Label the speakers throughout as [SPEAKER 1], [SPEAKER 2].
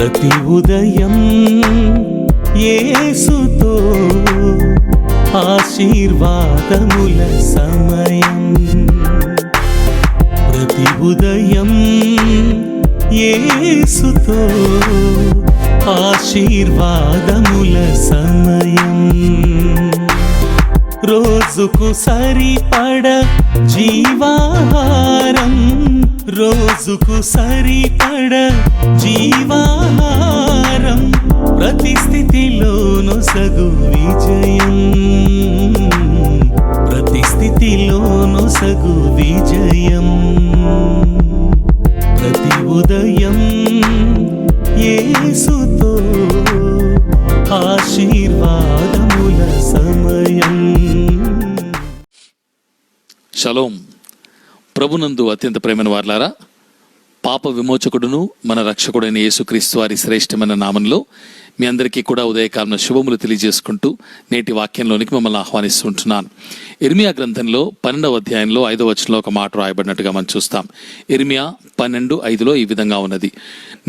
[SPEAKER 1] ప్రతి ఉదయం యేసుతో ఆశీర్వాదముల సమయం. ప్రతి ఉదయం యేసుతో ఆశీర్వాదముల సమయం. రోజుకు సరిపడ జీవాహారం, రోజుకు సరిపడ జీవాహారం, ప్రతి స్థితిలోను సగు విజయం, ప్రతి స్థితిలోను సగు విజయం. ప్రతి ఉదయం యేసుతో ఆశీర్వాదముల సమయం.
[SPEAKER 2] షలోం. ప్రభునందు అత్యంత ప్రేమైన వారలారా, పాప విమోచకుడును మన రక్షకుడైన యేసుక్రీస్తు వారి శ్రేష్టమైన నామంలో మీ అందరికీ కూడా ఉదయకాలంలో శుభములు తెలియజేసుకుంటూ నేటి వాక్యంలోనికి మిమ్మల్ని ఆహ్వానిస్తుంటున్నాను. ఇర్మియా గ్రంథంలో 12వ అధ్యాయంలో 5వ వచనంలో ఒక మాట రాయబడినట్టుగా మనం చూస్తాం. ఇర్మియా 12:5లో ఈ విధంగా ఉన్నది: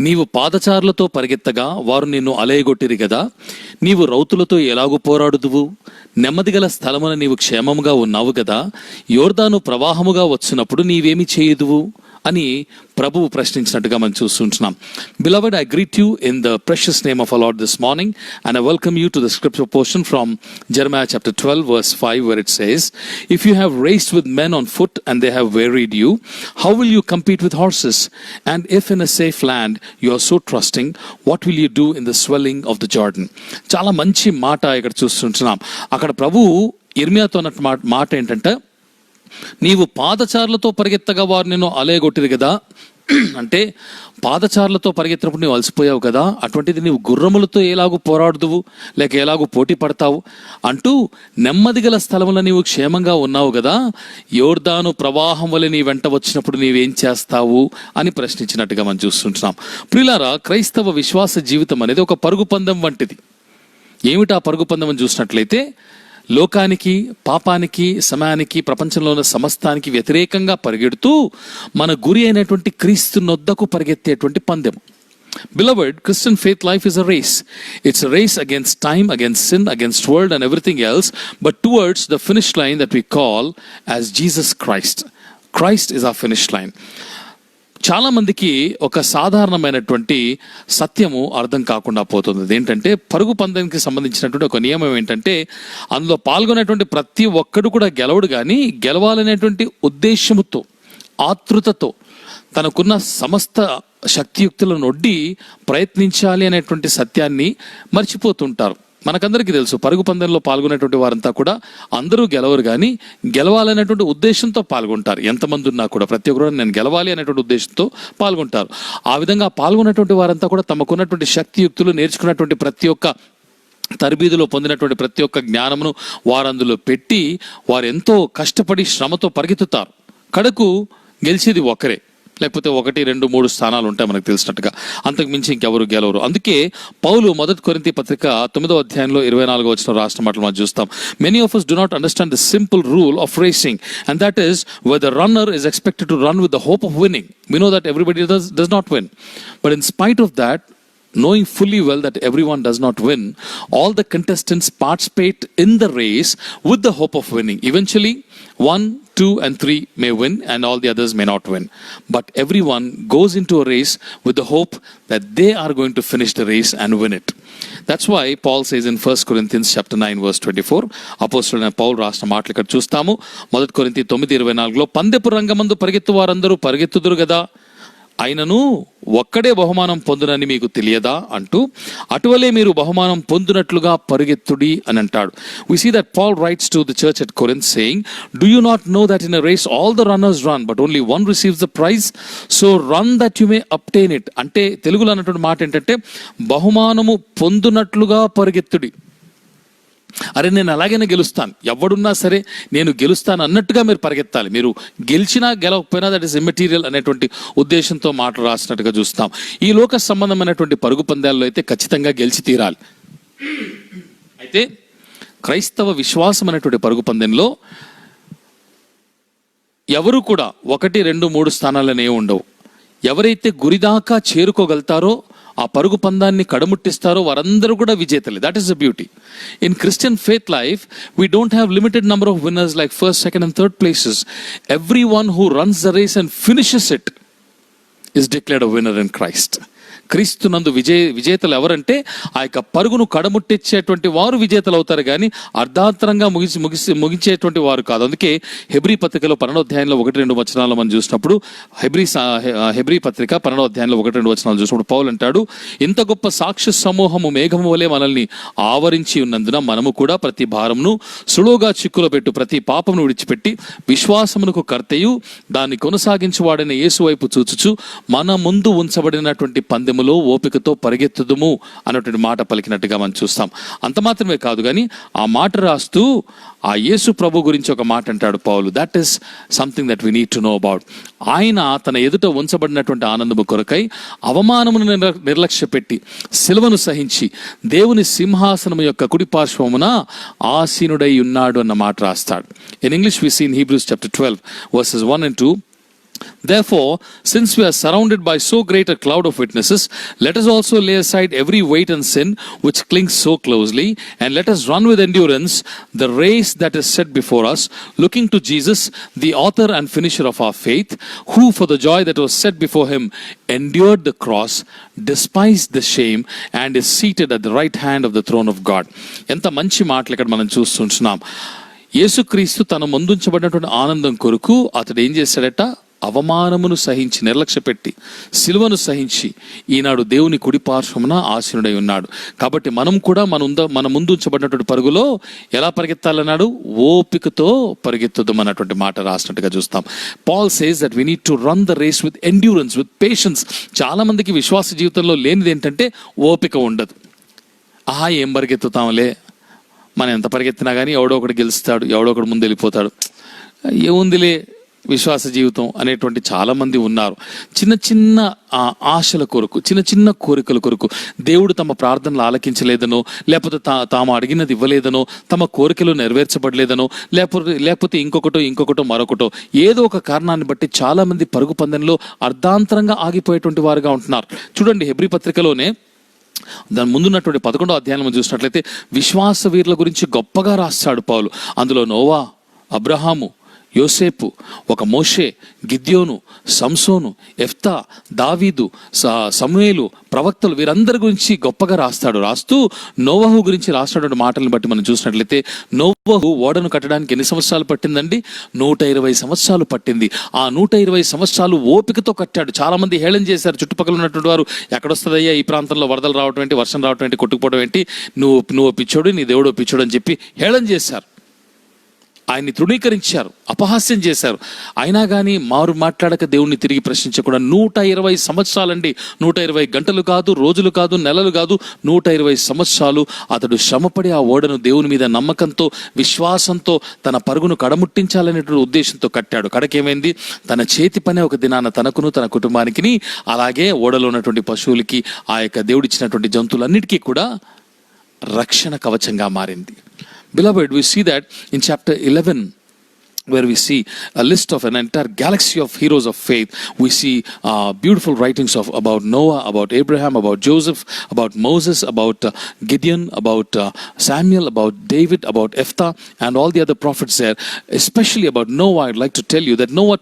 [SPEAKER 2] నీవు పాదచారులతో పరిగెత్తగా వారు నిన్ను అలయగొట్టిరి గదా, నీవు రౌతులతో ఎలాగూ పోరాడుదువు? నెమ్మదిగల స్థలమున నీవు క్షేమముగా ఉన్నావు గదా, యోర్దాను ప్రవాహముగా వచ్చినప్పుడు నీవేమి చేయుదువు అని ప్రభువు ప్రశ్నించినట్టుగా మనం చూస్తుంటున్నాం. Beloved, I greet you in the precious name of our Lord this morning, and I welcome you to the scripture portion from Jeremiah chapter 12 verse 5, where it says, if you have raced with men on foot and they have wearied you, how will you compete with horses? And if in a safe land you are so trusting, what will you do in the swelling of the Jordan? చాలా మంచి మాట ఇక్కడ చూస్తుంటున్నాం. అక్కడ ప్రభువు ఇర్మియాతో అన్న మాట ఏంటంటే, నీవు పాదచారులతో పరిగెత్తగా వారు నిన్ను అలయగొట్టిరు కదా, అంటే పాదచారులతో పరిగెత్తినప్పుడు నువ్వు అలసిపోయావు కదా, అటువంటిది నీవు గుర్రములతో ఎలాగూ పోరాడుదువు లేక ఎలాగూ పోటీ పడతావు అంటూ, నెమ్మది గల స్థలములో నీవు క్షేమంగా ఉన్నావు కదా, యోర్దాను ప్రవాహం వల్ల నీ వెంట వచ్చినప్పుడు నీవేం చేస్తావు అని ప్రశ్నించినట్టుగా మనం చూస్తుంటున్నాం. ప్రియులారా, క్రైస్తవ విశ్వాస జీవితం అనేది ఒక పరుగు పందెం వంటిది. ఏమిటా పరుగు పందెం అని చూసినట్లయితే, లోకానికి, పాపానికి, సమయానికి, ప్రపంచంలో ఉన్న సమస్తానికి వ్యతిరేకంగా పరిగెడుతూ మన గురి అయినటువంటి క్రీస్తు నొద్దకు పరిగెత్తేటువంటి పందెం. Beloved, Christian faith life is a race. It's a race against time, against sin, against world and everything else, but towards the finish line that we call as Jesus Christ. Christ is our finish line. చాలా మందికి ఒక సాధారణమైనటువంటి సత్యము అర్థం కాకుండా పోతుంది. ఏంటంటే, పరుగు పందెంకి సంబంధించినటువంటి ఒక నియమం ఏంటంటే, అందులో పాల్గొనేటువంటి ప్రతి ఒక్కడు కూడా గెలవడు, కానీ గెలవాలనేటువంటి ఉద్దేశముతో, ఆతృతతో, తనకున్న సమస్త శక్తియుక్తులను ఒడ్డి ప్రయత్నించాలి అనేటువంటి సత్యాన్ని మర్చిపోతుంటారు. మనకందరికీ తెలుసు, పరుగు పందెంలో పాల్గొనేటువంటి వారంతా కూడా అందరూ గెలవరు, కానీ గెలవాలనేటువంటి ఉద్దేశంతో పాల్గొంటారు. ఎంతమంది ఉన్నా కూడా ప్రతి ఒక్కరు నేను గెలవాలి అనేటువంటి ఉద్దేశంతో పాల్గొంటారు. ఆ విధంగా పాల్గొనేటువంటి వారంతా కూడా తమకున్నటువంటి శక్తియుక్తులు, నేర్చుకున్నటువంటి ప్రతి ఒక్క తరబీదులో పొందినటువంటి ప్రతి ఒక్క జ్ఞానమును వారు అందులో పెట్టి వారు ఎంతో కష్టపడి శ్రమతో పరిగెత్తుతారు. కడకు గెలిచేది ఒకరే, లేకపోతే 1, 2, 3 స్థానాలు ఉంటాయి మనకు తెలిసినట్టుగా, అంతకు మించి ఇంకెవరు గెలవరు. అందుకే పౌలు 1 కొరింథీ పత్రిక 9వ అధ్యాయంలో 24వ వచనం రాసిన మాటలు మనం చూస్తాం. Many of us do not understand the simple rule of racing, and that is where the runner is expected to run with the hope of winning. We know that everybody does not win, but in spite of that, knowing fully well that everyone does not win, all the contestants participate in the race with the hope of winning. Eventually 1, 2 and 3 may win and all the others may not win, but everyone goes into a race with the hope that they are going to finish the race and win it. That's why Paul says in 1 Corinthians chapter 9 verse 24, అపోస్తలుడైన పౌలు రాసిన మాటలు ఇక్కడ చూస్తాము. 1 కొరింథీ 9:24లో, పందెపు రంగమందు పరిగెత్తు వారందరూ పరిగెత్తుదురు కదా, అయినను ఒక్కడే బహుమానం పొందునని మీకు తెలియదా అంటూ, అటువలే మీరు బహుమానం పొందునట్లుగా పరిగెత్తుడి అని అంటాడు. We see that Paul writes to the church at Corinth saying, do you not know that in a race all the runners run but only one receives the prize? So run that you may obtain it. అంటే తెలుగులో అన్నటువంటి మాట ఏంటంటే, బహుమానము పొందునట్లుగా పరిగెత్తుడి. అరే నేను అలాగైనా గెలుస్తాను, ఎవడున్నా సరే నేను గెలుస్తాను అన్నట్టుగా మీరు పరిగెత్తాలి. మీరు గెలిచినా గెలవకపోయినా దట్ ఈస్ ఇమ్మెటీరియల్ అనేటువంటి ఉద్దేశంతో మాట రాసినట్టుగా చూస్తాం. ఈ లోక సంబంధమైనటువంటి పరుగు పందాల్లో అయితే ఖచ్చితంగా గెలిచి తీరాలి. అయితే క్రైస్తవ విశ్వాసం అనేటువంటి పరుగు పందెంలో ఎవరు కూడా 1, 2, 3 స్థానాలనే ఉండవు. ఎవరైతే గురిదాకా చేరుకోగలుగుతారో ఆ పరుగు పందాన్ని కడముట్టిస్తారో వారందరూ కూడా విజేతలే. That is the beauty. In Christian faith life we don't have limited number of winners like first, second and third places. Every one who runs the race and finishes it is declared a winner in Christ. క్రీస్తునందు విజేతలు ఎవరంటే ఆ యొక్క పరుగును కడముట్టించేటువంటి వారు విజేతలు అవుతారు, కానీ అర్ధాంతరంగా ముగించేటువంటి వారు కాదు. అందుకే హెబ్రీ పత్రికలో 12వ అధ్యాయంలో 1-2 వచనాలు మనం చూసినప్పుడు, హెబ్రీ పత్రిక 12వ అధ్యాయంలో 1-2 వచనాలు చూసినప్పుడు పౌలు అంటాడు, ఇంత గొప్ప సాక్షి సమూహము మేఘము వలె మనల్ని ఆవరించి ఉన్నందున మనము కూడా ప్రతి భారమును సులువుగా చిక్కులో పెట్టు ప్రతి పాపమును విడిచిపెట్టి విశ్వాసమునకు కర్తయు దాన్ని కొనసాగించువాడైన యేసు వైపు చూచుచు మన ముందు ఉంచబడినటువంటి పందెములో ఓపికతో పరిగెత్తుదుము అన్నటువంటి మాట పలికినట్టుగా మనం చూస్తాం. అంత మాత్రమే కాదు, కానీ ఆ మాట రాస్తూ ఆ యేసు ప్రభు గురించి ఒక మాట అంటాడు పౌలు. That is something that we need to know about. ఆయన తన ఎదుట ఉంచబడినటువంటి ఆనందము కొరకై అవమానమును నిర్లక్ష్య పెట్టి సిలువను సహించి దేవుని సింహాసనము యొక్క కుడి పార్శ్వమున ఆసీనుడై ఉన్నాడు అన్న మాట రాస్తాడు. In English we see in Hebrews chapter 12 verses 1 and 2. Therefore, since we are surrounded by so great a cloud of witnesses, let us also lay aside every weight and sin which clings so closely, and let us run with endurance the race that is set before us, looking to Jesus, the author and finisher of our faith, who for the joy that was set before him endured the cross, despised the shame, and is seated at the right hand of the throne of God. ఎంత మంచి మాటలు ఇక్కడ మనం చూస్తుంటున్నాం. యేసుక్రీస్తు తన ముందుంచబడినటువంటి ఆనందం కొరకు అతడు ఏం చేశాడట? అవమానమును సహించి నిర్లక్ష్య పెట్టి సిలువను సహించి ఈనాడు దేవుని కుడి పార్శ్వమున ఆసీనుడై ఉన్నాడు. కాబట్టి మనం కూడా మన ముందు ఉంచబడినటువంటి పరుగులో ఎలా పరిగెత్తాలన్నాడు? ఓపికతో పరిగెత్తుదాం అన్నటువంటి మాట రాసినట్టుగా చూస్తాం. Paul says that we need to run the race with endurance, with patience. చాలా మందికి విశ్వాస జీవితంలో లేనిది ఏంటంటే ఓపిక ఉండదు. ఏం పరిగెత్తుతాంలే, మనం ఎంత పరిగెత్తినా కానీ ఎవడో ఒకటి గెలుస్తాడు, ఎవడో ఒకటి ముందు వెళ్ళిపోతాడు, ఏముందిలే విశ్వాస జీవితం అనేటువంటి చాలామంది ఉన్నారు. చిన్న చిన్న ఆశల కొరకు, చిన్న చిన్న కోరికల కొరకు దేవుడు తమ ప్రార్థనలు ఆలకించలేదనో, లేకపోతే తాము అడిగినది ఇవ్వలేదనో, తమ కోరికలు నెరవేర్చబడలేదనో, లేకపోతే ఇంకొకటో మరొకటో ఏదో ఒక కారణాన్ని బట్టి చాలామంది పరుగు పందెంలో అర్ధాంతరంగా ఆగిపోయేటువంటి వారుగా ఉంటున్నారు. చూడండి, హెబ్రీ పత్రికలోనే దాని ముందున్నటువంటి 11వ అధ్యాయం చూసినట్లయితే విశ్వాస వీరుల గురించి గొప్పగా రాస్తాడు పౌలు. అందులో నోవా, అబ్రహాము, యోసేపు, ఒక మోషే, గిద్యోను, సంసోను, ఎఫ్తా, దావీదు, సమూయేలు, ప్రవక్తలు, వీరందరి గురించి గొప్పగా రాస్తూ నోవహు గురించి రాసినటువంటి మాటలను బట్టి మనం చూసినట్లయితే నోవహు ఓడను కట్టడానికి ఎన్ని సంవత్సరాలు పట్టిందండి? 120 సంవత్సరాలు పట్టింది. ఆ 120 సంవత్సరాలు ఓపికతో కట్టాడు. చాలా మంది హేళన చేశారు, చుట్టుపక్కల ఉన్నటువంటి వారు, ఎక్కడొస్తుందయ్యా ఈ ప్రాంతంలో వరదలు రావడం ఏంటి, వర్షం రావడం ఏంటి, కొట్టుకుపోవడం ఏంటి, నువ్వు పిచ్చోడు, నీ దేవుడు పిచ్చోడు అని చెప్పి హేళన చేశారు. ఆయన్ని తృణీకరించారు, అపహాస్యం చేశారు. అయినా కానీ మారు మాట్లాడక దేవుణ్ణి తిరిగి ప్రశ్నించకుండా 120 సంవత్సరాలండి. 120 గంటలు కాదు, రోజులు కాదు, నెలలు కాదు, 120 సంవత్సరాలు అతడు శ్రమపడి ఆ ఓడను దేవుని మీద నమ్మకంతో, విశ్వాసంతో తన పరుగును కడముట్టించాలనేటువంటి ఉద్దేశంతో కట్టాడు. కడకేమైంది? తన చేతి పనే ఒక దినాన తనకును తన కుటుంబానికి, అలాగే ఓడలో ఉన్నటువంటి పశువులకి, ఆ యొక్క దేవుడిచ్చినటువంటి జంతువులన్నిటికీ కూడా రక్షణ కవచంగా మారింది. Beloved, we see that in chapter 11, where we see a list of an entire galaxy of heroes of faith. We see beautiful writings about Noah, about Abraham, about Joseph, about Moses, about Gideon, about Samuel, about David, about Ephthah, and all the other prophets there. Especially about Noah, I'd like to tell you that Noah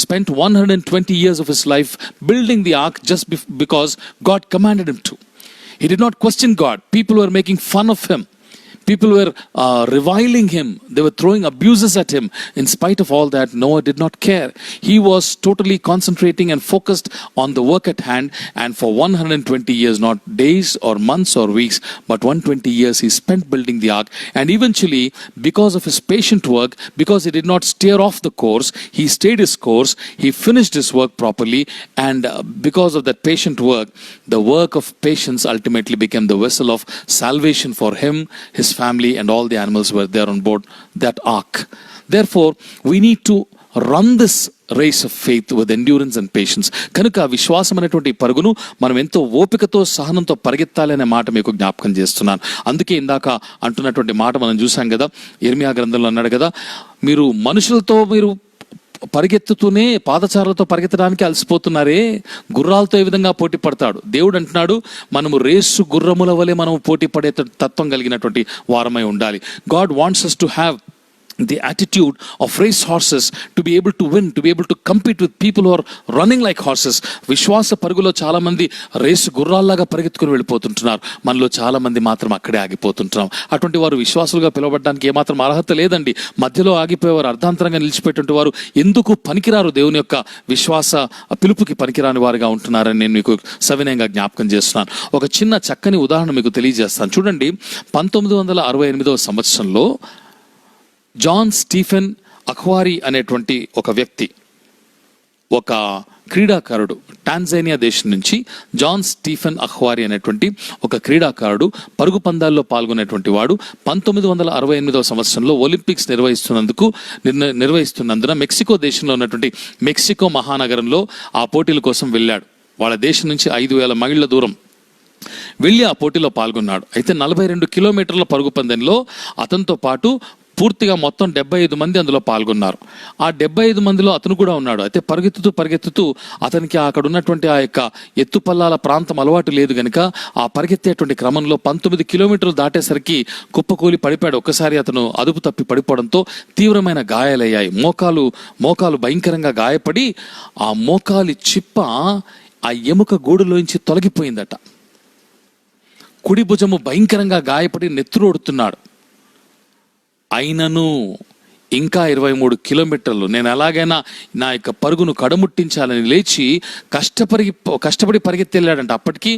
[SPEAKER 2] spent 120 years of his life building the ark just because God commanded him to. He did not question God. People were making fun of him. People were reviling him. They were throwing abuses at him. In spite of all that, Noah did not care. He was totally concentrating and focused on the work at hand. And for 120 years, not days or months or weeks, but 120 years he spent building the ark. And eventually, because of his patient work, because he did not steer off the course, he stayed his course, he finished his work properly. And because of that patient work, the work of patience ultimately became the vessel of salvation for him, his family, and all the animals were there on board that ark. Therefore, we need to run this race of faith with endurance and patience. కనుక విశ్వాసం అనేటువంటి పరుగును మనం ఎంతో ఓపికతో, సహనంతో పరిగెత్తాలి అనే మాట మీకు జ్ఞాపకం చేస్తున్నాను. అందుకే ఇందాక అంటున్నటువంటి మాట మనం చూసాం కదా, ఇర్మియా గ్రంథంలో అన్నాడు కదా, మీరు మనుషులతో పరిగెత్తుతూనే పాదచారులతో పరిగెత్తడానికి అలసిపోతున్నారే, గుర్రాలతో ఏ విధంగా పోటీ పడతాడు? దేవుడు అంటున్నాడు, మనము రేసు గుర్రముల వలె మనం పోటీ పడే తత్వం కలిగినటువంటి వారమై ఉండాలి. God wants us to have the attitude of race horses, to be able to win, to be able to compete with people who are running like horses. విశ్వాస పరుగులో చాలా మంది రేసు గుర్రాల్లాగా పరిగెత్తుకుని వెళ్ళిపోతుంటున్నారు. మనలో చాలా మంది మాత్రం అక్కడే ఆగిపోతుంటున్నాం. అటువంటి వారు విశ్వాసులుగా పిలువబడడానికి ఏమాత్రం అర్హత లేదండి. మధ్యలో ఆగిపోయేవారు, అర్ధాంతరంగా నిలిచిపెట్టే వారు ఎందుకు పనికిరారు, దేవుని యొక్క విశ్వాస పిలుపుకి పనికిరాని వారుగా ఉంటున్నారని నేను మీకు సవినయంగా జ్ఞాపకం చేస్తున్నాను. ఒక చిన్న చక్కని ఉదాహరణ మీకు తెలియజేస్తాను. చూడండి, 1968 సంవత్సరంలో జాన్ స్టీఫెన్ అఖ్వారీ అనేటువంటి ఒక వ్యక్తి, ఒక క్రీడాకారుడు, టాంజానియా దేశం నుంచి జాన్ స్టీఫెన్ అఖ్వారీ అనేటువంటి ఒక క్రీడాకారుడు పరుగు పందాల్లో పాల్గొనేటువంటి వాడు 1968 సంవత్సరంలో ఒలింపిక్స్ నిర్వహిస్తున్నందున మెక్సికో దేశంలో ఉన్నటువంటి మెక్సికో మహానగరంలో ఆ పోటీల కోసం వెళ్ళాడు. వాళ్ళ దేశం నుంచి 5,000 మైళ్ళ దూరం వెళ్ళి ఆ పోటీలో పాల్గొన్నాడు. అయితే 42 కిలోమీటర్ల పరుగు పందెంలో అతనితో పాటు పూర్తిగా మొత్తం 75 మంది అందులో పాల్గొన్నారు. ఆ 75 మందిలో అతను కూడా ఉన్నాడు. అయితే పరిగెత్తుతూ అతనికి అక్కడ ఉన్నటువంటి ఆ యొక్క ఎత్తుపల్లాల ప్రాంతం అలవాటు లేదు కనుక ఆ పరిగెత్తేటువంటి క్రమంలో 19 కిలోమీటర్లు దాటేసరికి కుప్పకూలి పడిపోయాడు. ఒక్కసారి అతను అదుపు తప్పి పడిపోవడంతో తీవ్రమైన గాయాలయ్యాయి. మోకాలు భయంకరంగా గాయపడి ఆ మోకాలి చిప్ప ఆ ఎముక గూడులోంచి తొలగిపోయిందట. కుడి భుజము భయంకరంగా గాయపడి నెత్తురోడుతున్నాడు. అయినను ఇంకా 23 కిలోమీటర్లు నేను ఎలాగైనా నా యొక్క పరుగును కడముట్టించాలని లేచి కష్టపడి పరిగెత్తి వెళ్ళాడంట. అప్పటికి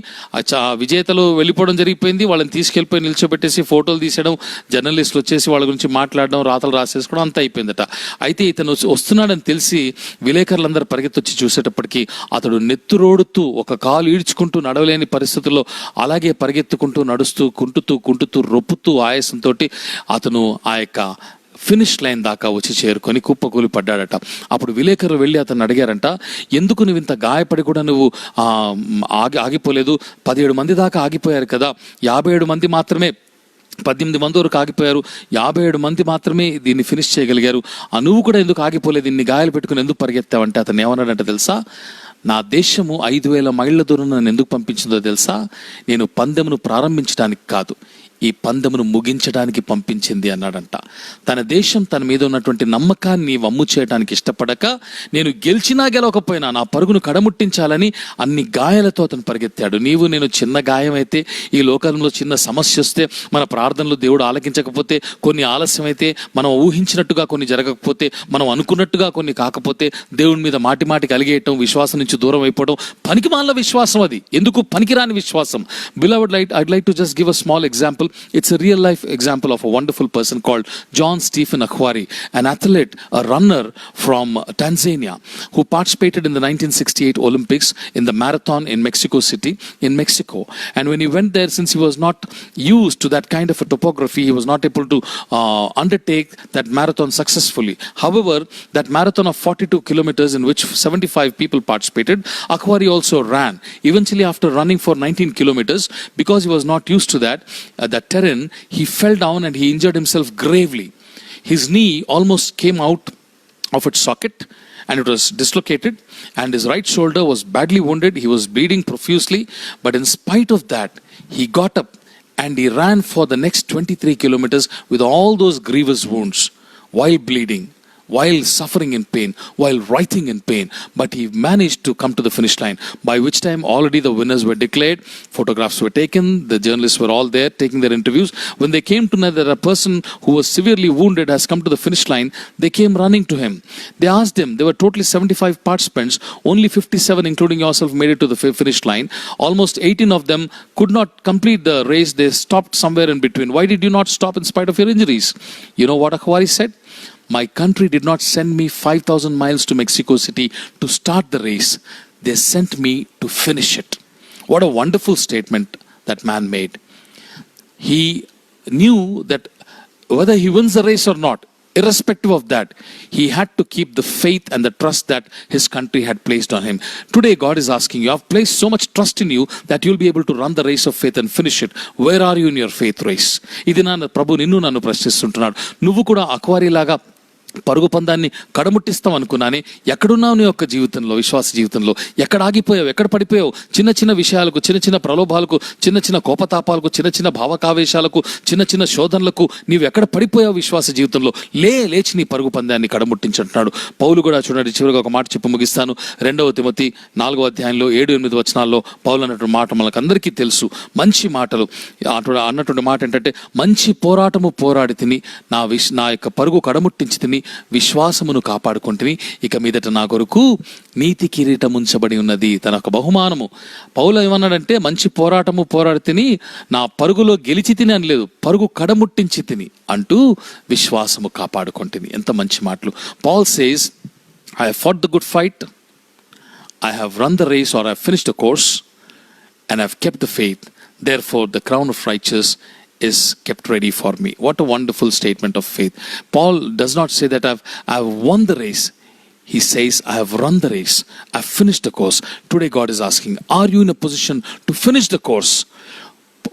[SPEAKER 2] విజేతలు వెళ్ళిపోవడం జరిగిపోయింది. వాళ్ళని తీసుకెళ్ళిపోయి నిల్చోబెట్టేసి ఫోటోలు తీసేయడం, జర్నలిస్టులు వచ్చేసి వాళ్ళ గురించి మాట్లాడడం, రాతలు రాసేసుకోవడం అంతా అయిపోయిందట. అయితే ఇతను వస్తున్నాడని తెలిసి విలేకరులందరూ పరిగెత్తొచ్చి చూసేటప్పటికి అతడు నెత్తురోడుతూ ఒక కాలు ఈడ్చుకుంటూ నడవలేని పరిస్థితుల్లో అలాగే పరిగెత్తుకుంటూ నడుస్తూ కుంటుతూ రొప్పుతూ ఆయాసంతో అతను ఆ యొక్క ఫినిష్ లైన్ దాకా వచ్చి చేరుకొని కుప్పకూలి పడ్డాడట. అప్పుడు విలేకరులు వెళ్ళి అతను అడిగారంట, ఎందుకు నువ్వు ఇంత గాయపడి కూడా నువ్వు ఆగిపోలేదు? 17 మంది దాకా ఆగిపోయారు కదా, 57 మంది మాత్రమే, 18 మంది వరకు ఆగిపోయారు, 57 మంది మాత్రమే దీన్ని ఫినిష్ చేయగలిగారు. నువ్వు కూడా ఎందుకు ఆగిపోలేదు? ఇన్ని గాయాలు పెట్టుకుని ఎందుకు పరిగెత్తావంటే అతను ఏమన్నాడంటే తెలుసా, నా దేశము 5,000 మైళ్ళ దూరం నన్ను ఎందుకు పంపించిందో తెలుసా? నేను పందెమును ప్రారంభించడానికి కాదు, ఈ పందెమును ముగించడానికి పంపించింది అన్నాడంట. తన దేశం తన మీద ఉన్నటువంటి నమ్మకాన్ని వమ్ము చేయడానికి ఇష్టపడక, నేను గెలిచినా గెలవకపోయినా నా పరుగును కడముట్టించాలని అన్ని గాయాలతో అతను పరిగెత్తాడు. నీవు నేను చిన్న గాయం అయితే, ఈ లోకంలో చిన్న సమస్య వస్తే, మన ప్రార్థనలు దేవుడు ఆలకించకపోతే, కొన్ని ఆలస్యమైతే, మనం ఊహించినట్టుగా కొన్ని జరగకపోతే, మనం అనుకున్నట్టుగా కొన్ని కాకపోతే, దేవుని మీద మాటి కలిగేయటం, విశ్వాసం నుంచి దూరం అయిపోవడం పనికి మాల విశ్వాసం. అది ఎందుకు పనికిరాని విశ్వాసం. Beloved, I'd like to just give a small example. It's a real life example of a wonderful person called John Stephen Akhwari, an athlete, a runner from Tanzania who participated in the 1968 Olympics in the marathon in Mexico City in Mexico. And when he went there, since he was not used to that kind of a topography, he was not able to undertake that marathon successfully. However, that marathon of 42 kilometers in which 75 people participated, Akhwari also ran. Eventually, after running for 19 kilometers, because he was not used to that terrain, he fell down and he injured himself gravely. His knee almost came out of its socket and it was dislocated, and his right shoulder was badly wounded. He was bleeding profusely, but in spite of that, he got up and he ran for the next 23 kilometers with all those grievous wounds, while bleeding, while suffering in pain, while writhing in pain. But he managed to come to the finish line, by which time already the winners were declared, photographs were taken, the journalists were all there taking their interviews. When they came to know that a person who was severely wounded has come to the finish line, they came running to him. They asked him, there were totally 75 participants, only 57 including yourself made it to the finish line. Almost 18 of them could not complete the race. They stopped somewhere in between. Why did you not stop in spite of your injuries? You know what Akhwari said? My country did not send me 5,000 miles to Mexico City to start the race. They sent me to finish it. What a wonderful statement that man made. He knew that whether he wins the race or not, irrespective of that, he had to keep the faith and the trust that his country had placed on him. Today, God is asking you, I've placed so much trust in you that you'll be able to run the race of faith and finish it. Where are you in your faith race? ఇది నా ప్రభు నిన్ను నన్ను ప్రశ్నిస్తుంటున్నాడు. నువ్వు కూడా అఖ్వారీ లాగా పరుగు పందాన్ని కడముట్టిస్తాం అనుకున్నానే, ఎక్కడున్నావు నీ యొక్క జీవితంలో, విశ్వాస జీవితంలో? ఎక్కడ ఆగిపోయావు? ఎక్కడ పడిపోయావు? చిన్న చిన్న విషయాలకు, చిన్న చిన్న ప్రలోభాలకు, చిన్న చిన్న కోపతాపాలకు, చిన్న చిన్న భావకావేశాలకు, చిన్న చిన్న శోధనలకు నీవు ఎక్కడ పడిపోయావు విశ్వాస జీవితంలో? లేచి నీ పరుగు పందాన్ని కడముట్టించుంటున్నాడు పౌలు కూడా. చూడండి, చివరిగా ఒక మాట చెప్పి ముగిస్తాను. 2 తిమోతి 4వ అధ్యాయంలో 7-8 వచనాల్లో పౌలు అన్నటువంటి మాట మనకు అందరికీ తెలుసు. మంచి మాటలు అన్నటువంటి మాట ఏంటంటే, మంచి పోరాటము పోరాడి తిని నా యొక్క పరుగు కడముట్టించి తిని విశ్వాసమును కాపాడుకుంటుని, ఇక మీదట నా కొరకు నీతి కిరీటం ఉంచబడి ఉన్నది. తన ఒక బహుమానము. పౌలు ఏమన్నాడంటే, మంచి పోరాటము పోరాడి తిని నా పరుగులో గెలిచి తిని అని లేదు, పరుగు కడముట్టించి తిని అంటూ విశ్వాసము కాపాడుకుంటుని. ఎంత మంచి మాటలు. Paul says, I have fought the good fight, I have run the race, or I have finished the course, and I have kept the faith. Therefore the crown of righteousness is kept ready for me. What a wonderful statement of faith. Paul does not say that I've won the race. He says, I have run the race, I've finished the course. Today God is asking, are you in a position to finish the course?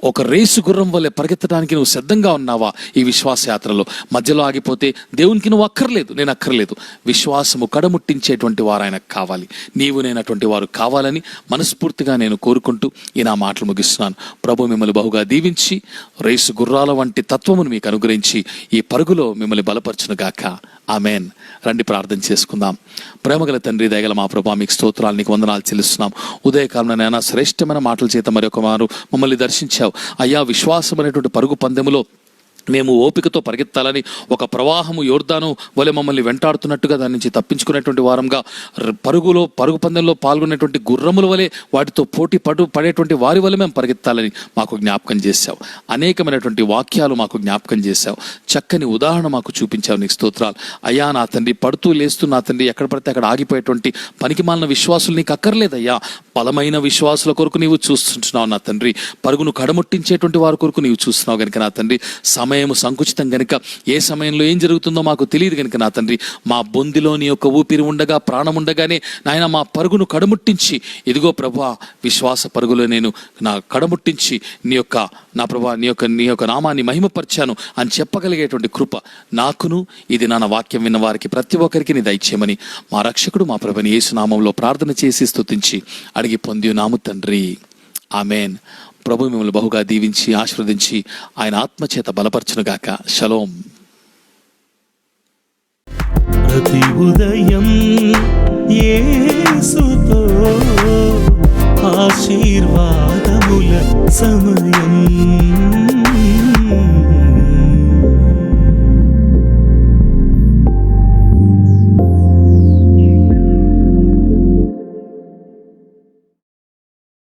[SPEAKER 2] ఒక race గుర్రం వల్లే పరిగెత్తడానికి నువ్వు సిద్ధంగా ఉన్నావా? ఈ విశ్వాస యాత్రలో మధ్యలో ఆగిపోతే దేవునికి నువ్వు అక్కర్లేదు, నేను అక్కర్లేదు. విశ్వాసము కడముట్టించేటువంటి వారు ఆయనకు కావాలి. నీవు నేనటువంటి వారు కావాలని మనస్ఫూర్తిగా నేను కోరుకుంటూ ఈ నా మాటలు ముగిస్తున్నాను. ప్రభు మిమ్మల్ని బహుగా దీవించి, రేసు గుర్రాల వంటి తత్వమును మీకు అనుగ్రహించి ఈ పరుగులో మిమ్మల్ని బలపరచును గాక. ఆమెన్. రండి ప్రార్థన చేసుకుందాం. ప్రేమగల తండ్రి, దయగల మా ప్రభా, మీకు స్తోత్రాలు, నీకు వందనాలు చెల్లిస్తున్నాం. ఉదయకాలంలో నైనా శ్రేష్టమైన మాటల చేత మరొక మారు మమ్మల్ని దర్శించావు అయ్యా. విశ్వాసం అనేటువంటి పరుగు పందెములో మేము ఓపికతో పరిగెత్తాలని, ఒక ప్రవాహము యోర్దాను వలె మమ్మల్ని వెంటాడుతున్నట్టుగా దాని నుంచి తప్పించుకునేటువంటి వారంగా, పరుగు పందెంలో పాల్గొనేటువంటి గుర్రముల వలె వాటితో పోటీ పడేటువంటి వారి వల్ల మేము పరిగెత్తాలని మాకు జ్ఞాపకం చేశావు. అనేకమైనటువంటి వాక్యాలు మాకు జ్ఞాపకం చేశావు. చక్కని ఉదాహరణ మాకు చూపించావు. నీకు స్తోత్రాలు అయ్యా. నా తండ్రి, పడుతూ లేస్తూ నా తండ్రి ఎక్కడ పడితే అక్కడ ఆగిపోయేటువంటి పనికిమాలిన విశ్వాసులు నీకు అక్కర్లేదయ్యా. బలమైన విశ్వాసుల కొరకు నీవు చూస్తుంటున్నావు నా తండ్రి. పరుగును కడముట్టించేటువంటి వారి కొరకు నీవు చూస్తున్నావు కనుక నా తండ్రి, సమయం సంకుచితం గనుక ఏ సమయంలో ఏం జరుగుతుందో మాకు తెలియదు కనుక నా తండ్రి, మా బొందిలో నీ యొక్క ఊపిరి ఉండగా, ప్రాణం ఉండగానే నాయన మా పరుగును కడముట్టించి, ఇదిగో ప్రభా విశ్వాస పరుగులో నేను నా కడముట్టించి నీ యొక్క నామాన్ని మహిమపరిచాను అని చెప్పగలిగేటువంటి కృప నాకును, ఇది నా వాక్యం విన్న వారికి ప్రతి ఒక్కరికి నీ దయచేయమని మా రక్షకుడు మా ప్రభుని యేసు నామంలో ప్రార్థన చేసి స్తుతించి అడిగి పొంది నాము తండ్రి. ఆమెన్. ప్రభు మిమ్మల్ని బహుగా దీవించి ఆశీర్వదించి ఆయన ఆత్మచేత బలపరచునుగాక. షలోం.
[SPEAKER 1] ప్రతి ఉదయం యేసుతో ఆశీర్వాదముల సమయం.